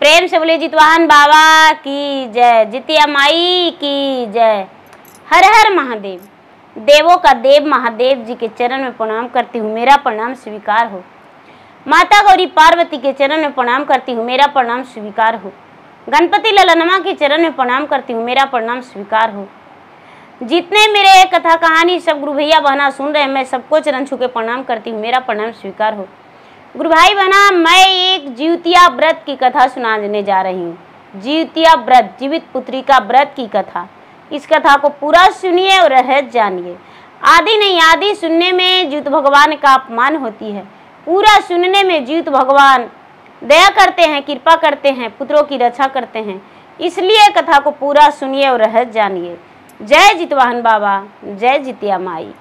प्रेम से बोले जितवाहन बाबा की जय, जितिया माई की जय। हर हर महादेव। देवों का देव महादेव जी के चरण में प्रणाम करती हूँ, मेरा प्रणाम स्वीकार हो। माता गौरी पार्वती के चरण में प्रणाम करती हूँ, मेरा प्रणाम स्वीकार हो। गणपति ललनमा के चरण में प्रणाम करती हूँ, मेरा प्रणाम स्वीकार हो। जितने मेरे कथा कहानी सब गुरु भैया बहना सुन रहे हैं, मैं सबको चरण छू के प्रणाम करती हूँ, मेरा प्रणाम स्वीकार हो। गुरु भाई बहना, मैं एक जीवतिया व्रत की कथा सुनाने जा रही हूँ। जीवतिया व्रत, जीवित पुत्री का व्रत की कथा। इस कथा को पूरा सुनिए और रहस्य जानिए। आदि नहीं आदि सुनने में जीवित भगवान का अपमान होती है, पूरा सुनने में जीवित भगवान दया करते हैं, कृपा करते हैं, पुत्रों की रक्षा करते हैं। इसलिए कथा को पूरा सुनिए और रहस्य जानिए। जय जितवाहन बाबा, जय जितिया माई।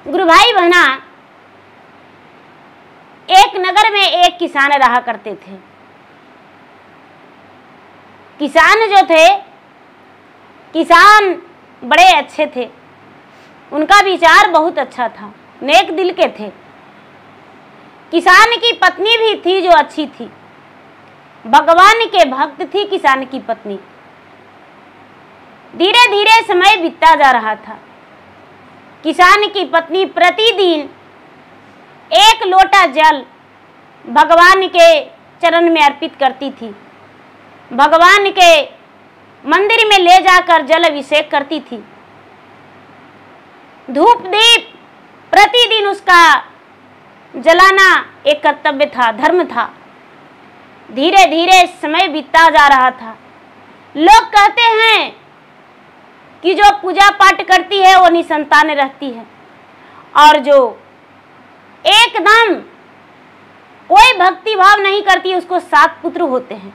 गुरु भाई बहना, एक नगर में एक किसान रहा करते थे। किसान जो थे, किसान बड़े अच्छे थे, उनका विचार बहुत अच्छा था, नेक दिल के थे। किसान की पत्नी भी थी जो अच्छी थी, भगवान के भक्त थी किसान की पत्नी। धीरे धीरे समय बीतता जा रहा था। किसान की पत्नी प्रतिदिन एक लोटा जल भगवान के चरण में अर्पित करती थी, भगवान के मंदिर में ले जाकर जल अभिषेक करती थी। धूप दीप प्रतिदिन उसका जलाना एक कर्तव्य था, धर्म था। धीरे धीरे समय बीतता जा रहा था। लोग कहते हैं कि जो पूजा पाठ करती है वो निसंतान रहती है, और जो एकदम कोई भक्ति भाव नहीं करती उसको 7 पुत्र होते हैं।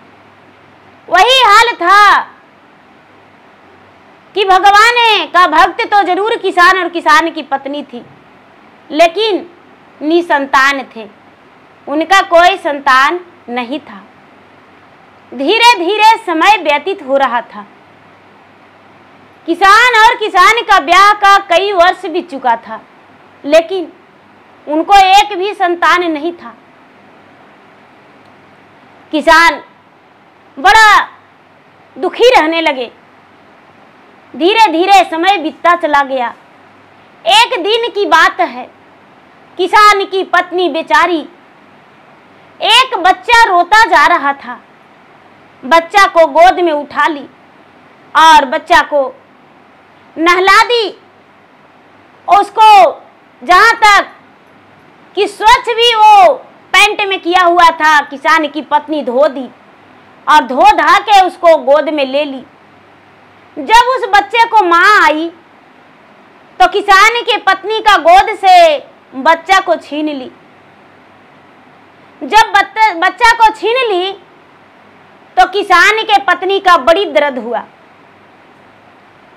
वही हाल था कि भगवान का भक्त तो जरूर किसान और किसान की पत्नी थी, लेकिन निसंतान थे, उनका कोई संतान नहीं था। धीरे धीरे समय व्यतीत हो रहा था। किसान और किसान का ब्याह का कई वर्ष बीत चुका था, लेकिन उनको एक भी संतान नहीं था। किसान बड़ा दुखी रहने लगे। धीरे धीरे समय बीतता चला गया। एक दिन की बात है, किसान की पत्नी बेचारी एक बच्चा रोता जा रहा था, बच्चा को गोद में उठा ली और बच्चा को नहला दी। उसको जहां तक कि स्वच्छ भी वो पैंट में किया हुआ था, किसान की पत्नी धो दी और धो धा के उसको गोद में ले ली। जब उस बच्चे को मां आई तो किसान की पत्नी का गोद से बच्चा को छीन ली। जब बच्चा को छीन ली तो किसान के पत्नी का बड़ी दर्द हुआ।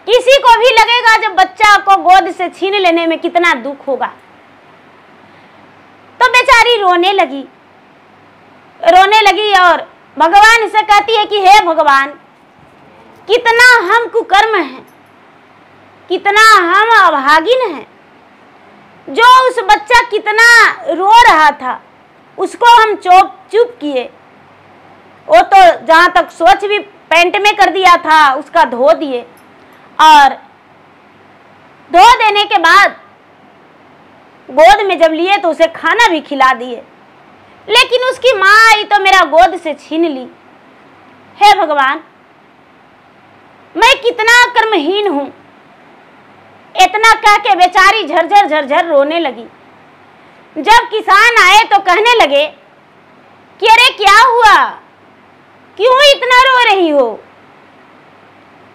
किसी को भी लगेगा जब बच्चा को गोद से छीन लेने में कितना दुख होगा। तो बेचारी रोने लगी और भगवान से कहती है कि हे भगवान, कितना हम कुकर्म हैं, कितना हम अभागिन हैं, जो उस बच्चा कितना रो रहा था उसको हम चुप किए। वो तो जहां तक सोच भी पैंट में कर दिया था, उसका धो दिए और धो देने के बाद गोद में जब लिए तो उसे खाना भी खिला दिए, लेकिन उसकी मां आई तो मेरा गोद से छीन ली। हे भगवान, मैं कितना कर्महीन हूं। इतना कह के बेचारी झरझर झरझर रोने लगी। जब किसान आए तो कहने लगे कि अरे क्या हुआ, क्यों इतना रो रही हो?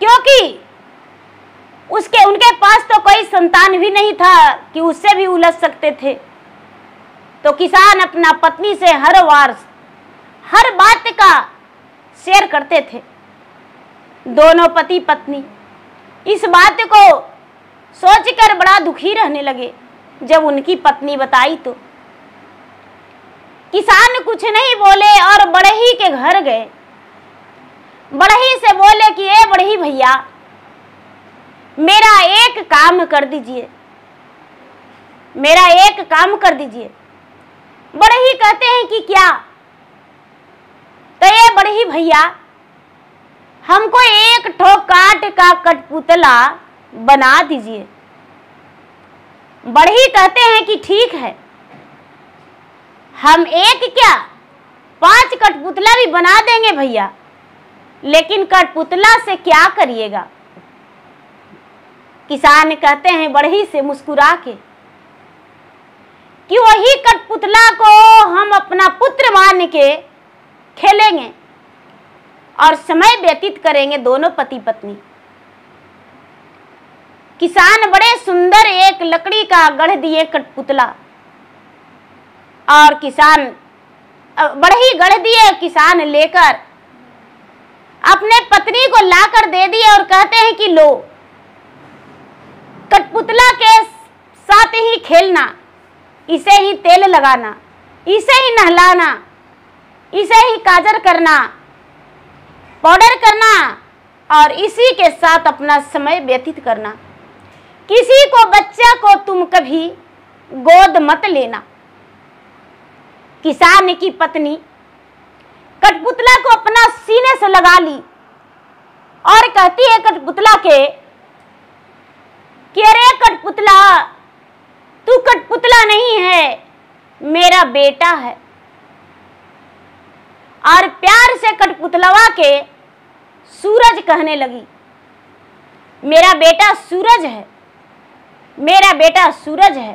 क्योंकि उनके पास तो कोई संतान भी नहीं था कि उससे भी उलझ सकते थे। तो किसान अपना पत्नी से हर बात का शेयर करते थे। दोनों पति पत्नी इस बात को सोचकर बड़ा दुखी रहने लगे। जब उनकी पत्नी बताई तो किसान कुछ नहीं बोले और बढ़ई के घर गए। बढ़ई से बोले कि ए बढ़ई भैया, मेरा एक काम कर दीजिए, मेरा एक काम कर दीजिए। बढ़ई कहते हैं कि क्या? नहीं भैया, हमको एक ठो काठ का कठपुतला बना दीजिए। बढ़ई कहते हैं कि ठीक है, हम एक क्या 5 कठपुतला भी बना देंगे भैया, लेकिन कठपुतला से क्या करिएगा? किसान कहते हैं बढ़ई से मुस्कुरा के कि वही कठपुतला को हम अपना पुत्र मान के खेलेंगे और समय व्यतीत करेंगे दोनों पति पत्नी। किसान बड़े सुंदर एक लकड़ी का गढ़ दिए कठपुतला, और किसान बढ़ई गढ़ दिए, किसान लेकर अपने पत्नी को लाकर दे दिए और कहते हैं कि लो, कठपुतला के साथ ही खेलना, इसे ही तेल लगाना, इसे ही नहलाना, इसे ही काजल करना, पाउडर करना और इसी के साथ अपना समय व्यतीत करना। किसी को बच्चा को तुम कभी गोद मत लेना। किसान की पत्नी कठपुतला को अपना सीने से लगा ली और कहती है कठपुतला के कि अरे कठपुतला, तू कठपुतला नहीं है, मेरा बेटा है। और प्यार से कठपुतलवा के सूरज कहने लगी, मेरा बेटा सूरज है, मेरा बेटा सूरज है।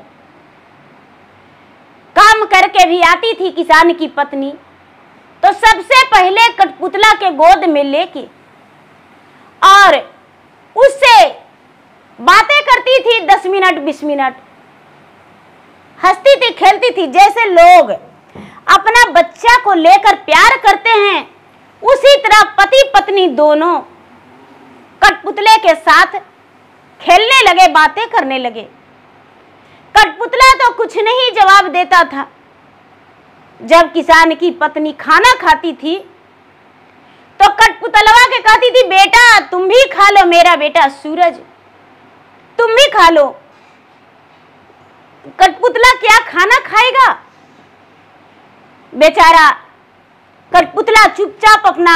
काम करके भी आती थी किसान की पत्नी, तो सबसे पहले कठपुतला के गोद में लेके और उससे बातें करती थी 10 मिनट 20 मिनट, हंसती थी, खेलती थी। जैसे लोग अपना बच्चा को लेकर प्यार करते हैं, उसी तरह पति पत्नी दोनों कठपुतले के साथ खेलने लगे, बातें करने लगे। कठपुतला तो कुछ नहीं जवाब देता था। जब किसान की पत्नी खाना खाती थी तो कठपुतलवा के कहती थी, बेटा तुम भी खा लो, मेरा बेटा सूरज, तुम भी खा लो। कठपुतला क्या खाना खाएगा? बेचारा कठपुतला चुपचाप अपना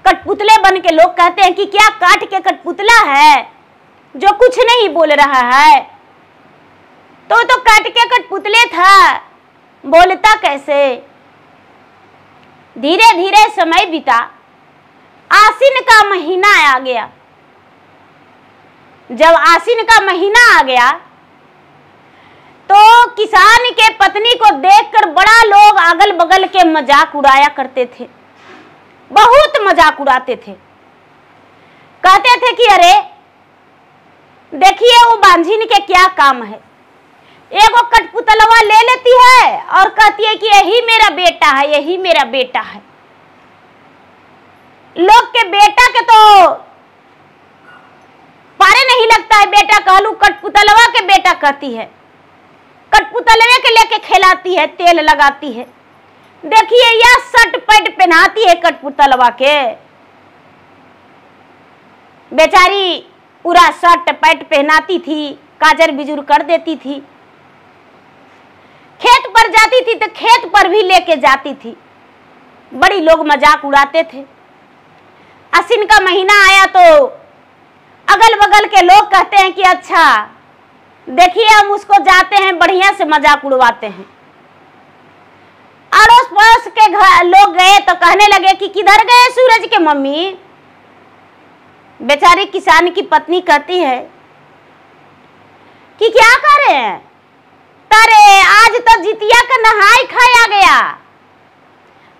कठपुतले बन के, लोग कहते हैं कि क्या काठ के कठपुतला है जो कुछ नहीं बोल रहा है, तो काठ के कठपुतले था, बोलता कैसे। धीरे धीरे समय बीता, आसीन का महीना आ गया। जब आसीन का महीना आ गया तो किसान के पत्नी को देखकर बड़ा लोग अगल बगल के मजाक उड़ाया करते थे, बहुत मजाक उड़ाते थे। कहते थे कि अरे देखिए वो बांझिन के क्या काम है, एगो कठपुतलवा ले लेती है और कहती है कि यही मेरा बेटा है, यही मेरा बेटा है। लोग के बेटा के तो पारे नहीं लगता है, बेटा कहलू, कठपुतलवा के बेटा कहती है, कठपुतलवे के लेके खिलाती है, तेल लगाती है। देखिए यह शर्ट पैंट पहनाती है कठपुतलवा के, बेचारी पूरा शर्ट पैंट पहनाती थी, काजर बिजुर कर देती थी। खेत पर जाती थी तो खेत पर भी लेके जाती थी, बड़ी लोग मजाक उड़ाते थे। आसीन का महीना आया तो अगल बगल के लोग कहते हैं कि अच्छा देखिए हम उसको जाते हैं बढ़िया से मजाक उड़वाते हैं। अड़ोस पड़ोस के घर लोग गए तो कहने लगे कि किधर गए सूरज के मम्मी। बेचारी किसान की पत्नी कहती है कि क्या कर रहे हैं, अरे आज तो जितिया का नहाई खाया गया,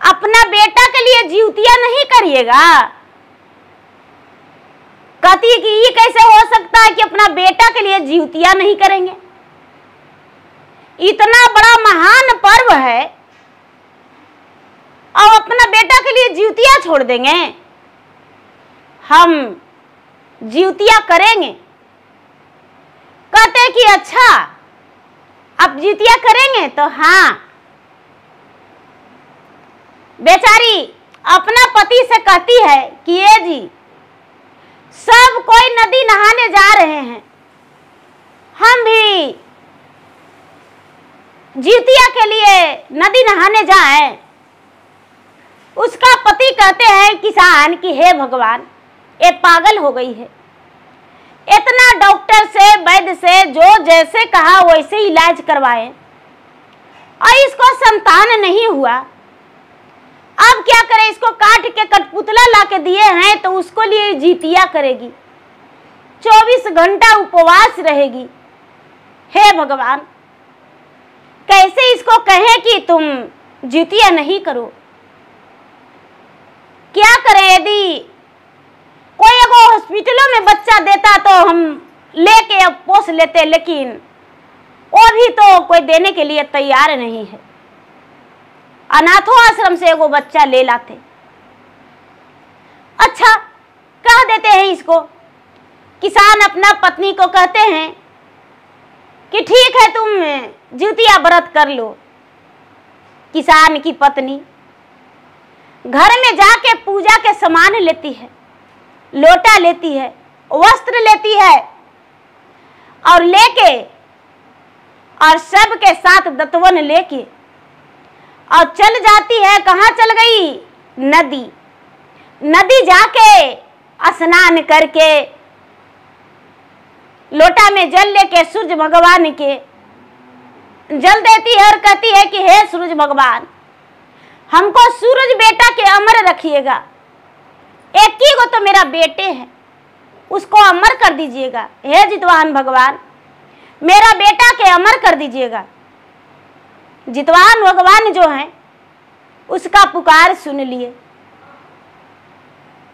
अपना बेटा के लिए जितिया नहीं करिएगा। कहती है कि ये कैसे हो सकता है कि अपना बेटा के लिए जितिया नहीं करेंगे, इतना बड़ा महान पर्व है और अपना बेटा के लिए जितिया छोड़ देंगे। हम जितिया करेंगे। कहते कि अच्छा अब जितिया करेंगे, तो हाँ। बेचारी अपना पति से कहती है कि ये जी सब कोई नदी नहाने जा रहे हैं, हम भी जितिया के लिए नदी नहाने जाएं। उसका पति पति कहते हैं किसान कि हे भगवान, ये पागल हो गई है, इतना डॉक्टर से वैद्य से जो जैसे कहा वैसे इलाज करवाए और इसको संतान नहीं हुआ। अब क्या करें, इसको काट के कठपुतला ला के दिए हैं तो उसको लिए जितिया करेगी, 24 घंटा उपवास रहेगी। हे भगवान, कैसे इसको कहें कि तुम जितिया नहीं करो? क्या करें? यदि कोई अगर हॉस्पिटलों में बच्चा देता तो हम लेके अब पोस लेते, लेकिन वो भी तो कोई देने के लिए तैयार नहीं है। अनाथों आश्रम से वो बच्चा ले लाते। अच्छा, कह देते हैं इसको। किसान अपना पत्नी को कहते हैं कि ठीक है, तुम जितिया व्रत कर लो। किसान की पत्नी घर में जाके पूजा के सामान लेती है, लोटा लेती है, वस्त्र लेती है और लेके और सबके साथ दतवन लेके और चल जाती है। कहाँ चल गई? नदी। नदी जाके स्नान करके लोटा में जल लेके सूरज भगवान के जल देती है और कहती है कि हे सूरज भगवान, हमको सूरज बेटा के अमर रखिएगा। एक ही को तो मेरा बेटे है, उसको अमर कर दीजिएगा। हे जितवाहन भगवान, मेरा बेटा के अमर कर दीजिएगा। जितवाहन भगवान जो हैं उसका पुकार सुन लिए।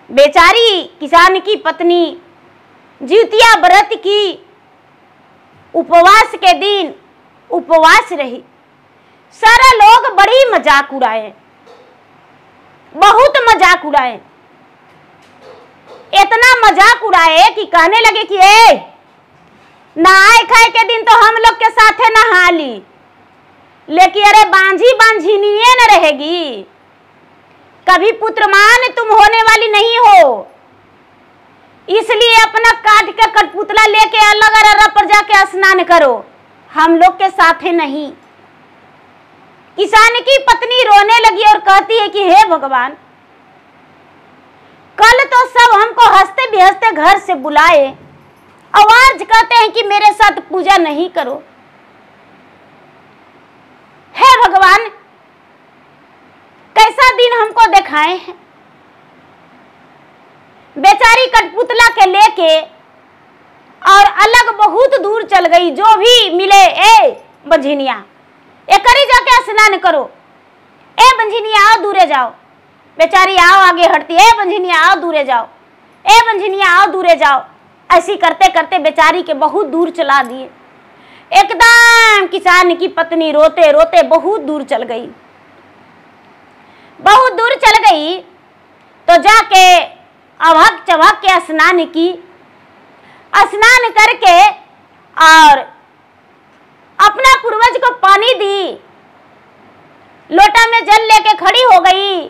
बेचारी किसान की पत्नी जितिया व्रत की, उपवास के दिन उपवास रही। सारा लोग बड़ी मजाक उड़ाए, बहुत मजाक उड़ाए, इतना मजाक उड़ाए कि कहने लगे कि नहाए खाए के दिन तो हम लोग के साथ नहा ली, लेकिन अरे बांझी बांझिनिए न रहेगी, कभी पुत्रमान तुम होने वाली नहीं हो, इसलिए अपना काट के कठपुतला लेके अलग अररा पर जाके स्नान करो, हम लोग के साथ नहीं। किसान की पत्नी रोने लगी और कहती है कि हे भगवान, कल तो सब हमको हंसते बिहसते घर से बुलाए, आवाज कहते हैं कि मेरे साथ पूजा नहीं करो। हे भगवान, कैसा दिन हमको दिखाए हैं। बेचारी कठपुतला के लेके और अलग बहुत दूर चल गई। जो भी मिले, बंझिनिया एकरी जाके स्नान करो, बंझिनिया आओ दूरे जाओ। बेचारी आओ आगे हटती, बंझिनिया आओ दूरे जाओ, बंझिनिया आओ दूरे जाओ। ऐसी करते करते बेचारी के बहुत दूर चला दिए। एकदम किसान की पत्नी रोते रोते बहुत दूर चल गई। बहुत दूर चल गई तो जाके अभक चभक के स्नान की, स्नान करके और अपना पूर्वज को पानी दी, लोटा में जल लेके खड़ी हो गई,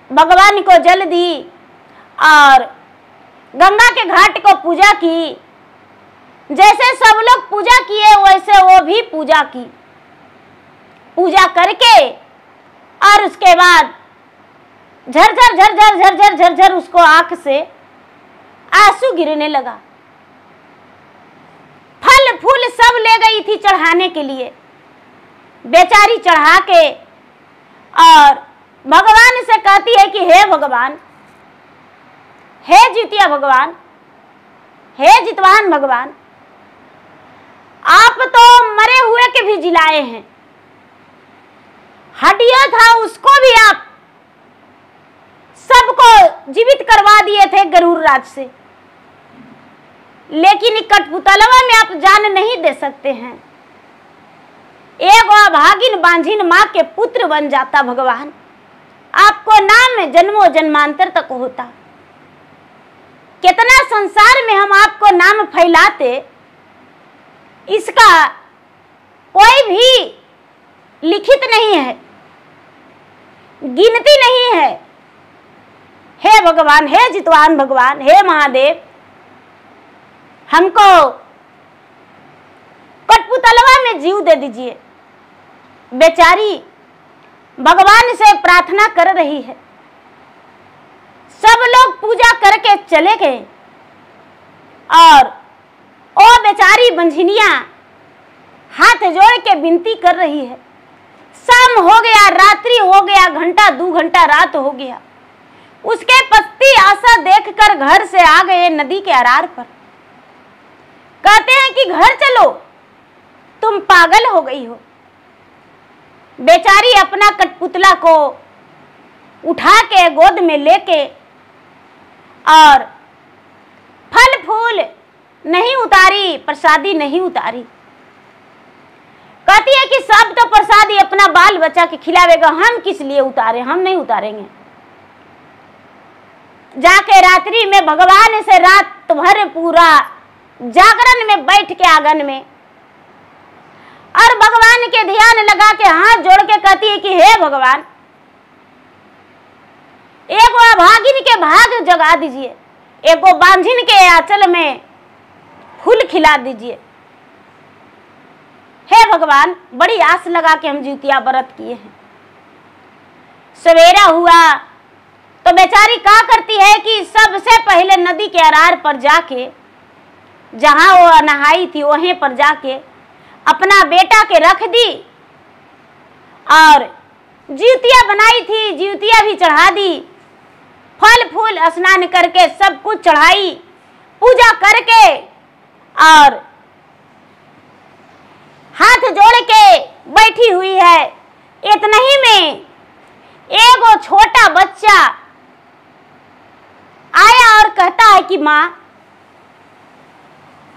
भगवान को जल दी और गंगा के घाट को पूजा की। जैसे सब लोग पूजा किए वैसे वो भी पूजा की। पूजा करके और उसके बाद झरझर झरझर झरझर झरझर उसको आंख से आंसू गिरने लगा। फल फूल सब ले गई थी चढ़ाने के लिए। बेचारी चढ़ा के और भगवान से कहती है कि हे भगवान, हे जितिया भगवान, हे जितवाहन भगवान, आप तो मरे हुए के भी जिलाए हैं, हड्डियां था उसको भी आप सबको जीवित करवा दिए थे गरुड़ राज से, लेकिन कठपुतलवा में आप जान नहीं दे सकते हैं। एक अभागिन बांझिन माँ के पुत्र बन जाता भगवान, आपको नाम जन्मों जन्मांतर तक होता। कितना संसार में हम आपको नाम फैलाते, इसका कोई भी लिखित नहीं है, गिनती नहीं है। हे भगवान, हे जितवाहन भगवान, हे महादेव, हमको कठपुतलवा में जीव दे दीजिए। बेचारी भगवान से प्रार्थना कर रही है। सब लोग पूजा करके चले गए और ओ बेचारी बंझनिया हाथ जोड़ के विनती कर रही है। शाम हो गया, रात्रि हो गया, घंटा 2 घंटा रात हो गया। उसके पति आशा देखकर घर से आ गए नदी के अरार पर। कहते हैं कि घर चलो, तुम पागल हो गई हो। बेचारी अपना कठपुतला को उठा के गोद में लेके और फल फूल नहीं उतारी, प्रसादी नहीं उतारी। कहती है कि सब तो प्रसादी अपना बाल बच्चा के खिलावेगा, हम किस लिए उतारे, हम नहीं उतारेंगे। जाके रात्रि में भगवान से रात भर पूरा जागरण में बैठ के आंगन में और भगवान के ध्यान लगा के हाथ जोड़ के कहती है कि हे भगवान, एक अभागिन के भाग जगा दीजिए, एक बांझिन के आंचल में फूल खिला दीजिए। हे भगवान, बड़ी आस लगा के हम जितिया व्रत किए हैं। सवेरा हुआ तो बेचारी क्या करती है कि सबसे पहले नदी के अरार पर जाके, जहां वो नहाई थी वहीं पर जाके अपना बेटा के रख दी और जितिया बनाई थी, जितिया भी चढ़ा दी। फल फूल स्नान करके सब कुछ चढ़ाई, पूजा करके और हाथ जोड़ के बैठी हुई है। इतना ही में एक छोटा बच्चा आया और कहता है कि माँ,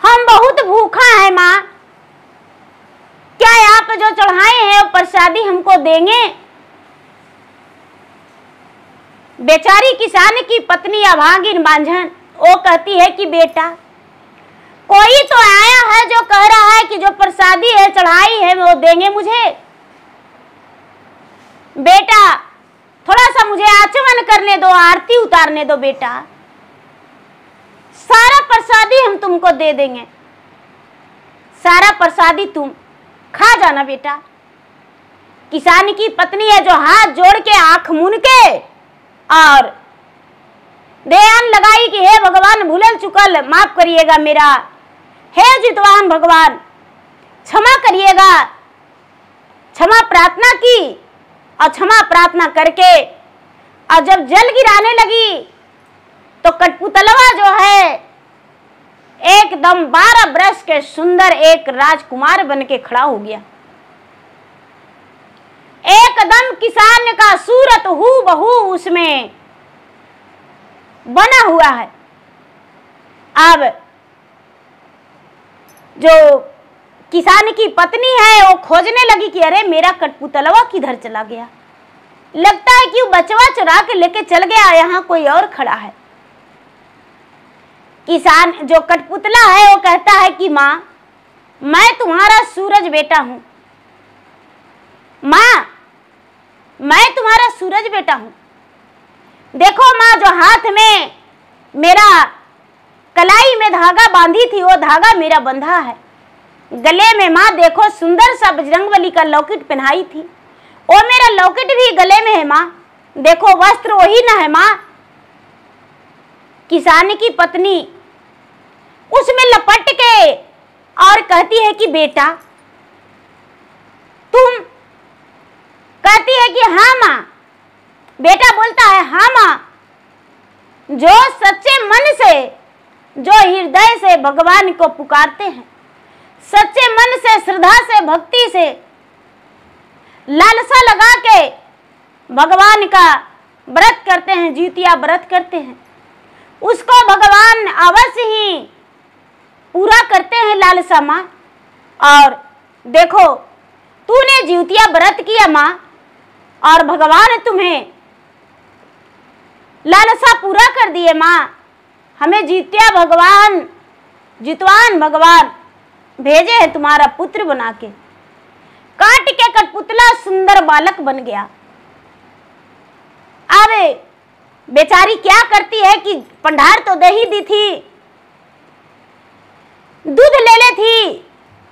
हम बहुत भूखा है माँ, क्या आप जो चढ़ाए हैं वो प्रसादी हमको देंगे? बेचारी किसान की पत्नी अभागिन बांझन वो कहती है कि बेटा, कोई तो आया है जो कह रहा है कि जो प्रसादी है चढ़ाई है वो देंगे मुझे। बेटा थोड़ा सा मुझे आचमन करने दो, आरती उतारने दो बेटा, सारा प्रसादी हम तुमको दे देंगे, सारा प्रसादी तुम खा जाना बेटा। किसान की पत्नी है जो हाथ जोड़ के आंख मून के और ध्यान लगाई कि हे भगवान, भूलल चुकल माफ करिएगा मेरा, हे जितवान भगवान क्षमा करिएगा। क्षमा प्रार्थना की और क्षमा प्रार्थना करके और जब जल गिराने लगी तो कठपुतलवा जो है एकदम 12 वर्ष के सुंदर एक राजकुमार बन के खड़ा हो गया। एकदम किसान का सूरत हूबहू उसमें बना हुआ है। अब जो किसान की पत्नी है वो खोजने लगी कि अरे मेरा कठपुतलवा किधर चला गया, लगता है कि वो बचवा चुरा के लेके चल गया, यहाँ कोई और खड़ा है। किसान जो कठपुतला है वो कहता है कि माँ, मैं तुम्हारा सूरज बेटा हूं, माँ मैं तुम्हारा सूरज बेटा हूं। देखो माँ, जो हाथ में मेरा कलाई में धागा बांधी थी वो धागा मेरा बंधा है। गले में माँ देखो सुंदर सा बजरंगबली का लॉकेट पहनाई थी, वो मेरा लॉकेट भी गले में है माँ, देखो वस्त्र वही ना है माँ। किसान की पत्नी उसमें लपट के और कहती है कि बेटा तुम, कहती है कि हाँ माँ। बेटा बोलता है हाँ माँ, जो सच्चे मन से, जो हृदय से भगवान को पुकारते हैं, सच्चे मन से, श्रद्धा से, भक्ति से, लालसा लगा के भगवान का व्रत करते हैं, जितिया व्रत करते हैं, उसको भगवान अवश्य ही पूरा करते हैं लालसा माँ। और देखो तूने जितिया व्रत किया माँ और भगवान तुम्हें लालसा पूरा कर दिए माँ। हमें जितिया भगवान, जितवान भगवान भेजे हैं तुम्हारा पुत्र बना के। काट के कठपुतला सुंदर बालक बन गया। अब बेचारी क्या करती है कि पंडार तो दे ही दी थी, दूध ले ले थी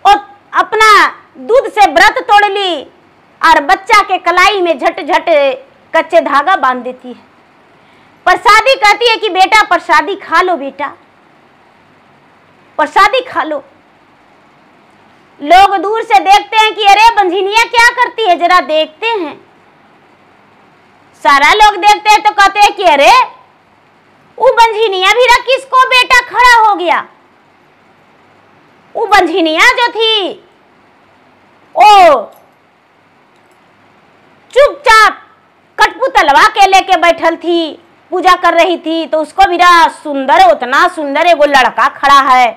और अपना दूध से व्रत तोड़ ली और बच्चा के कलाई में झट झट कच्चे धागा बांध देती है। प्रसादी कहती है कि बेटा प्रसादी खा लो, बेटा प्रसादी खा लो। लोग दूर से देखते हैं कि अरे बंझिनिया क्या करती है, जरा देखते हैं। सारा लोग देखते हैं तो कहते हैं कि अरे वो बंझिनिया भी रख, किसको बेटा खड़ा हो गया। वो बंझिनिया जो थी वो चुपचाप कठपुतलवा के लेके बैठल थी, पूजा कर रही थी, तो उसको भी सुंदर, उतना सुंदर एगो लड़का खड़ा है।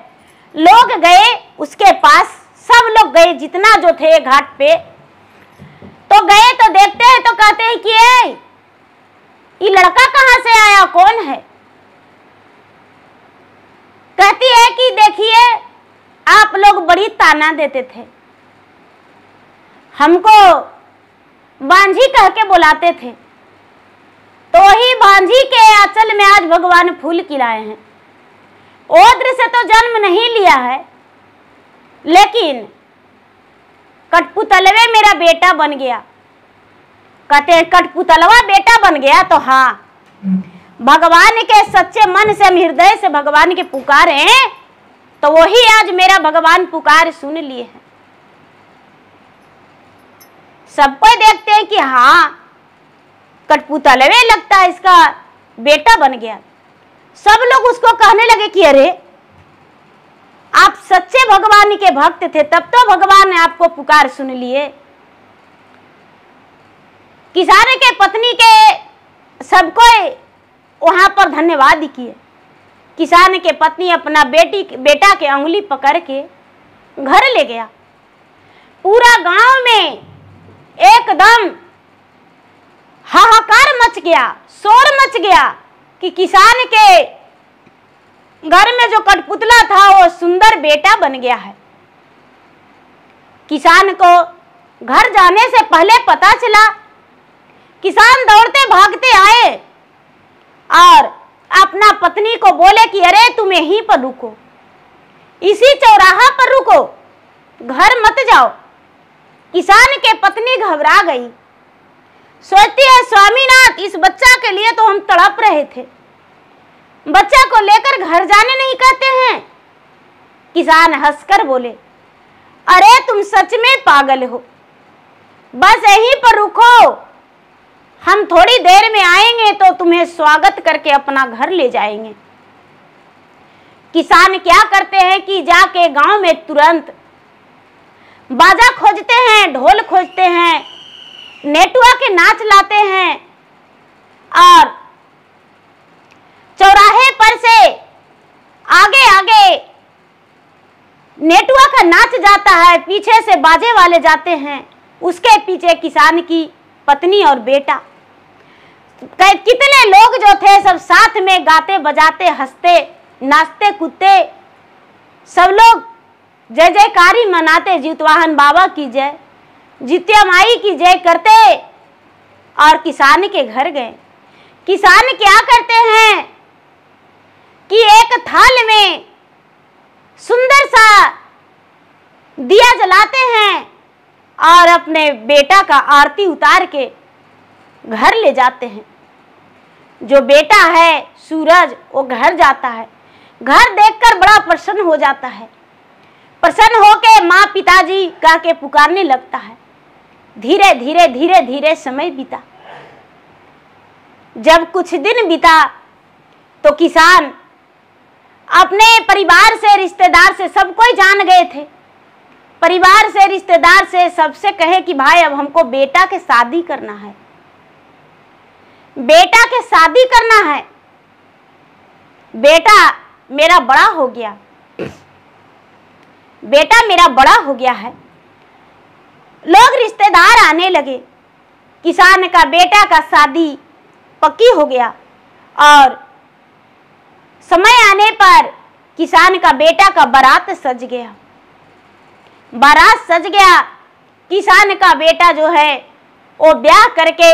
लोग गए उसके पास, सब लोग गए जितना जो थे घाट पे, तो गए तो देखते हैं तो कहते हैं कि ये लड़का कहाँ से आया, कौन है। कहती है कि देखिए आप लोग बड़ी ताना देते थे, हमको बांझी कह के बुलाते थे, तो वही बांझी के आंचल में आज भगवान फूल खिलाए हैं। ओद्र से तो जन्म नहीं लिया है, लेकिन कठपुतलवे मेरा बेटा बन गया। कहते हैं कठपुतलवा बेटा बन गया, तो हाँ, भगवान के सच्चे मन से हम हृदय से भगवान के पुकारे, तो वही आज मेरा भगवान पुकार सुन लिए हैं। सबको देखते हैं कि हाँ कठपुतलवे लगता है, इसका बेटा बन गया। सब लोग उसको कहने लगे कि अरे आप सच्चे भगवान के भक्त थे, तब तो भगवान ने आपको पुकार सुन लिए। किसान के पत्नी के सबको वहां पर धन्यवाद किए। किसान के पत्नी अपना बेटा के अंगुली पकड़ के घर ले गया। पूरा गांव में एकदम हाहाकार मच गया, शोर मच गया कि किसान के घर में जो कठपुतला था वो सुंदर बेटा बन गया है। किसान को घर जाने से पहले पता चला। किसान दौड़ते भागते आए और अपना पत्नी को बोले कि अरे तुम यहीं पर रुको, इसी चौराहा पर रुको, घर मत जाओ। किसान के पत्नी घबरा गई, सोचती है स्वामीनाथ इस बच्चा के लिए तो हम तड़प रहे थे, बच्चा को लेकर घर जाने नहीं कहते हैं। किसान हंसकर बोले अरे तुम सच में पागल हो, बस यहीं पर रुको, हम थोड़ी देर में आएंगे तो तुम्हें स्वागत करके अपना घर ले जाएंगे। किसान क्या करते हैं कि जाके गांव में तुरंत बाजा खोजते हैं, ढोल खोजते हैं, नेटुआ के नाच लाते हैं और चौराहे पर से आगे आगे नेटुआ का नाच जाता है, पीछे से बाजे वाले जाते हैं, उसके पीछे किसान की पत्नी और बेटा। कितने लोग जो थे सब साथ में गाते बजाते हंसते नाचते कूदते, सब लोग जय जयकारी मनाते, जीतवाहन बाबा की जय, जितिया माई की जय करते और किसान के घर गए। किसान क्या करते हैं कि एक थाल में सुंदर सा दिया जलाते हैं और अपने बेटा का आरती उतार के घर ले जाते हैं। जो बेटा है सूरज वो घर जाता है, घर देखकर बड़ा प्रसन्न हो जाता है, प्रसन्न होके माँ पिताजी कह के पुकारने लगता है। धीरे धीरे धीरे धीरे समय बीता। जब कुछ दिन बीता तो किसान अपने परिवार से रिश्तेदार से सब कोई जान गए थे। परिवार से रिश्तेदार से सबसे कहे कि भाई अब हमको बेटा के शादी करना है, बेटा के शादी करना है, बेटा मेरा बड़ा हो गया, बेटा मेरा बड़ा हो गया है। लोग रिश्तेदार आने लगे। किसान का बेटा का शादी पक्की हो गया और समय आने पर किसान का बेटा का बारात सज गया। बारात सज गया, किसान का बेटा जो है वो ब्याह करके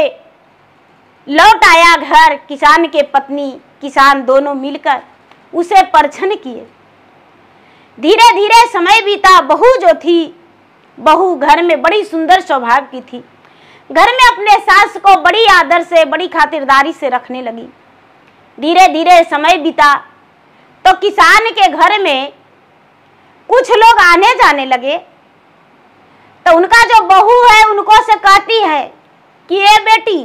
लौट आया घर। किसान के पत्नी किसान दोनों मिलकर उसे परछन किए। धीरे धीरे समय बीता। बहू जो थी, बहू घर में बड़ी सुंदर स्वभाव की थी, घर में अपने सास को बड़ी आदर से बड़ी खातिरदारी से रखने लगी। धीरे धीरे समय बीता तो किसान के घर में कुछ लोग आने जाने लगे। तो उनका जो बहू है उनको से कहती है कि ये बेटी,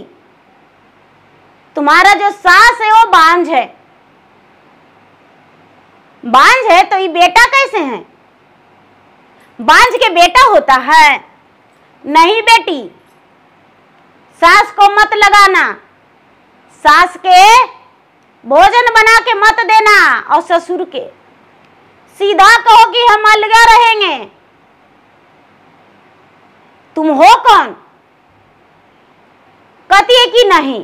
तुम्हारा जो सास है वो बांझ है। बांझ है तो ये बेटा कैसे है? बांझ के बेटा होता है? नहीं बेटी, सास को मत लगाना, सास के भोजन बना के मत देना, और ससुर के सीधा कहो कि हम अलग रहेंगे। तुम हो कौन? कहती है कि नहीं,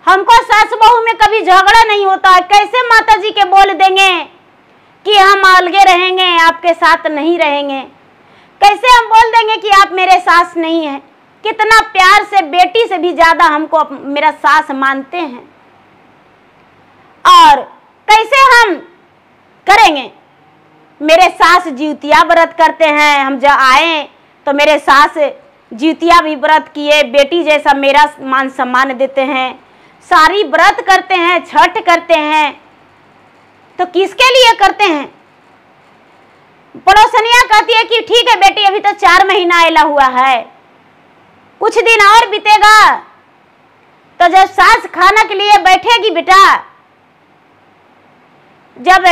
हमको सास बहू में कभी झगड़ा नहीं होता है, कैसे माता जी के बोल देंगे कि हम अलगे रहेंगे, आपके साथ नहीं रहेंगे? कैसे हम बोल देंगे कि आप मेरे सास नहीं हैं? कितना प्यार से, बेटी से भी ज्यादा हमको मेरा सास मानते हैं, और कैसे हम करेंगे? मेरे सास जिउतिया व्रत करते हैं, हम जब आए तो मेरे सास जिउतिया भी व्रत किए, बेटी जैसा मेरा मान सम्मान देते हैं, सारी व्रत करते हैं, छठ करते हैं, तो किसके लिए करते हैं? पड़ोसनिया कहती है कि ठीक है बेटी, अभी तो 4 महीना आयला हुआ है, कुछ दिन और बीतेगा तो जब सास खाना के लिए बैठेगी बेटा, जब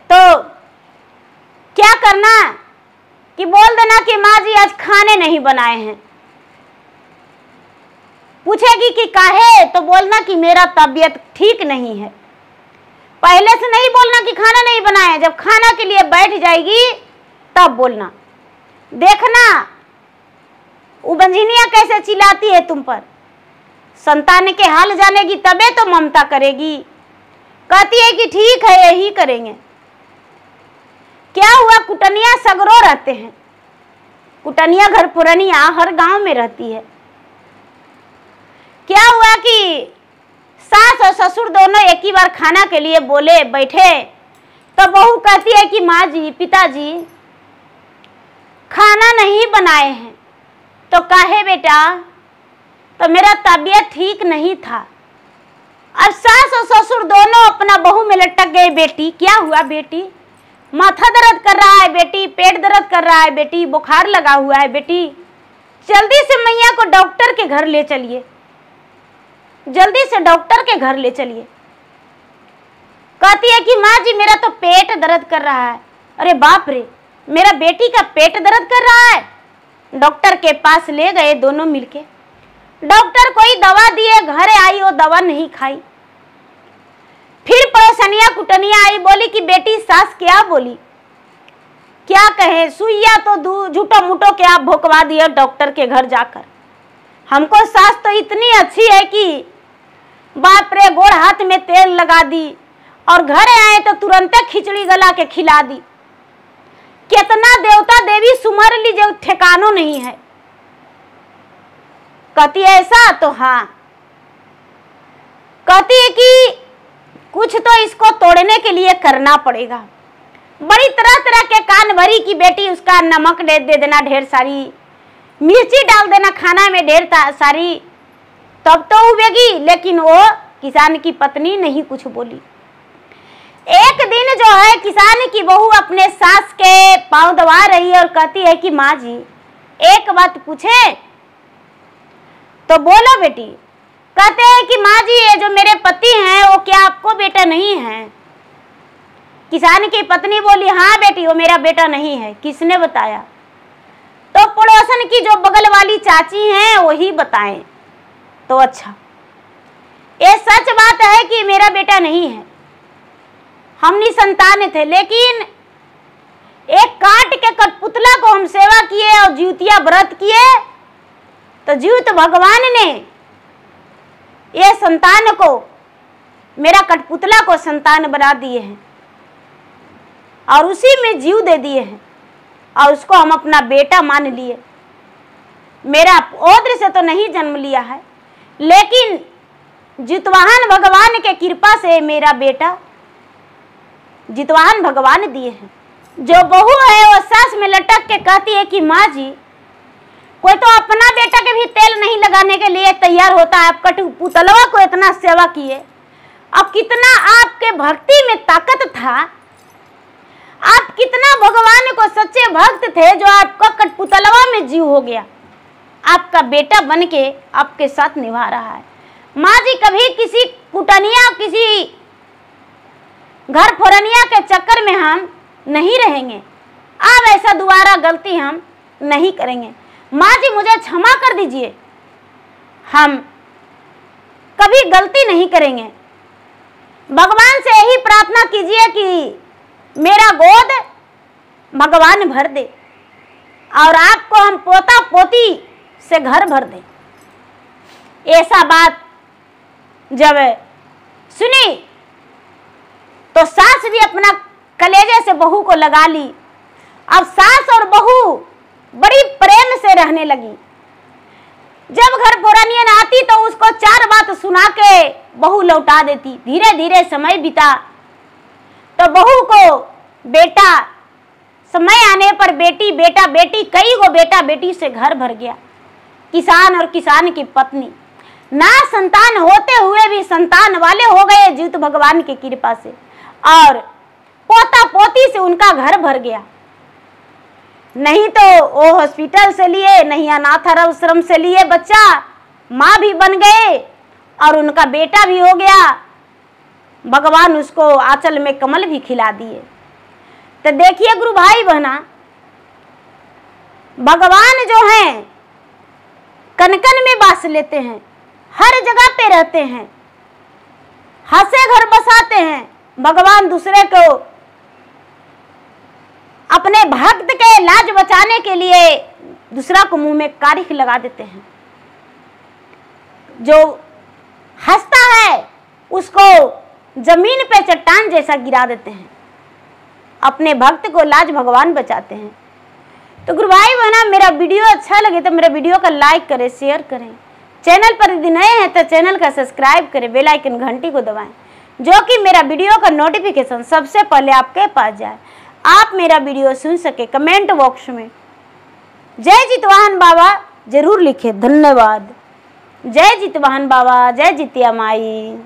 तो क्या करना कि बोल देना कि माँ जी आज खाने नहीं बनाए हैं। पूछेगी कि काहे, तो बोलना कि मेरा तबीयत ठीक नहीं है। पहले से नहीं बोलना कि खाना नहीं बनाए, जब खाना के लिए बैठ जाएगी तब बोलना। देखना वो बंझिनिया कैसे चिल्लाती है तुम पर, संतान के हाल जानेगी तबे तो ममता करेगी। कहती है कि ठीक है यही करेंगे। क्या हुआ, कुटनिया सगरो रहते हैं, कुटनिया घर पुरनिया हर गांव में रहती है। क्या हुआ कि सास और ससुर दोनों एक ही बार खाना के लिए बोले बैठे, तो बहू कहती है कि माँ जी, पिताजी खाना नहीं बनाए हैं। तो काहे बेटा? तो मेरा तबीयत ठीक नहीं था। अब सास और ससुर दोनों अपना बहू में लटक गए। बेटी क्या हुआ? बेटी माथा दर्द कर रहा है, बेटी पेट दर्द कर रहा है, बेटी बुखार लगा हुआ है, बेटी जल्दी से मैया को डॉक्टर के घर ले चलिए, जल्दी से डॉक्टर के घर ले चलिए। कहती है कि माँ जी मेरा तो पेट दर्द कर रहा है। अरे बाप रे, मेरा बेटी का पेट दर्द कर रहा है। डॉक्टर के पास ले गए दोनों मिलके, डॉक्टर कोई दवा दिए, घर आई वो दवा नहीं खाई। फिर पड़ोसनिया कुटनिया आई, बोली कि बेटी सास क्या बोली, क्या कहे, सुइया तो झूठो मूठो के आप भोंकवा दिए डॉक्टर के घर जाकर। हमको सास तो इतनी अच्छी है कि बाप रे, गोड़ हाथ में तेल लगा दी और घर आए तो तुरंत खिचड़ी गला के खिला दी। कितना देवता देवी सुमर लीजिए, ठिकानों नहीं है। कहती है ऐसा? तो हाँ। कहती है कि कुछ तो इसको तोड़ने के लिए करना पड़ेगा। बड़ी तरह तरह के कान भरी की बेटी, उसका नमक दे देना ढेर सारी, मिर्ची डाल देना खाना में ढेर सारी, तब तो उबेगी। लेकिन वो किसान की पत्नी नहीं कुछ बोली। एक दिन जो है किसान की बहू अपने सास के पांव दबा रही है और कहती है कि माँ जी एक बात पूछे? तो बोलो बेटी। कहते हैं कि माँ जी ये जो मेरे पति हैं वो क्या आपको बेटा नहीं है? किसान की पत्नी बोली हाँ बेटी, वो मेरा बेटा नहीं है। किसने बताया? तो पड़ोसन की जो बगल वाली चाची हैं वही बताएं। तो अच्छा, ये सच बात है कि मेरा बेटा नहीं है, हम निसंतान थे, लेकिन एक काट के कठपुतला को हम सेवा किए और जिउतिया व्रत किए तो जीवित भगवान ने ये संतान को, मेरा कठपुतला को संतान बना दिए हैं और उसी में जीव दे दिए हैं और उसको हम अपना बेटा मान लिए। मेरा औद्र से तो नहीं जन्म लिया है, लेकिन जितवाहन भगवान के कृपा से मेरा बेटा जितवाहन भगवान दिए हैं। जो बहू है वो सास में लटक के कहती है कि माँ जी कोई तो अपना बेटा के भी तेल नहीं लगाने के लिए तैयार होता है, आप कठपुतलवा को इतना सेवा किए अब कितना आपके भक्ति में ताकत था, आप कितना भगवान को सच्चे भक्त थे, जो आपका कठपुतलवा में जीव हो गया, आपका बेटा बन के आपके साथ निभा रहा है। माँ जी कभी किसी कुटनिया, किसी घर फोरनिया के चक्कर में हम नहीं रहेंगे। अब ऐसा दोबारा गलती हम नहीं करेंगे। माँ जी मुझे क्षमा कर दीजिए, हम कभी गलती नहीं करेंगे। भगवान से यही प्रार्थना कीजिए कि मेरा गोद भगवान भर दे और आपको हम पोता पोती से घर भर दे। ऐसा बात जब सुनी तो सास भी अपना कलेजे से बहू को लगा ली। अब सास और बहू बड़ी प्रेम से रहने लगी। जब घर पुरानियन आती तो उसको 4 बात सुना के बहू लौटा देती। धीरे धीरे समय बीता तो बहू को बेटा, समय आने पर बेटी, बेटा बेटी, कई गो बेटा बेटी से घर भर गया। किसान और किसान की पत्नी ना संतान होते हुए भी संतान वाले हो गए जीत भगवान की कृपा से, और पोता पोती से उनका घर भर गया। नहीं तो वो हॉस्पिटल से लिए, नहीं अनाथ आश्रम से लिए बच्चा, माँ भी बन गए और उनका बेटा भी हो गया। भगवान उसको आंचल में कमल भी खिला दिए। तो देखिए गुरु भाई बहना, भगवान जो हैं कन कन में बास लेते हैं, हर जगह पे रहते हैं, हंसे घर बसाते हैं। भगवान दूसरे को अपने भक्त के लाज बचाने के लिए दूसरा को मुंह में कारिख लगा देते हैं। जो हंसता है उसको जमीन पे चट्टान जैसा गिरा देते हैं। अपने भक्त को लाज भगवान बचाते हैं। तो गुरु भाई बहना, मेरा वीडियो अच्छा लगे तो मेरे वीडियो का लाइक करें, शेयर करें। चैनल पर यदि नए हैं तो चैनल का सब्सक्राइब करें, बेल आइकन घंटी को दबाएं, जो कि मेरा वीडियो का नोटिफिकेशन सबसे पहले आपके पास जाए, आप मेरा वीडियो सुन सके। कमेंट बॉक्स में जय जितवाहन बाबा जरूर लिखें। धन्यवाद। जय जितवाहन बाबा, जय जितिया माई।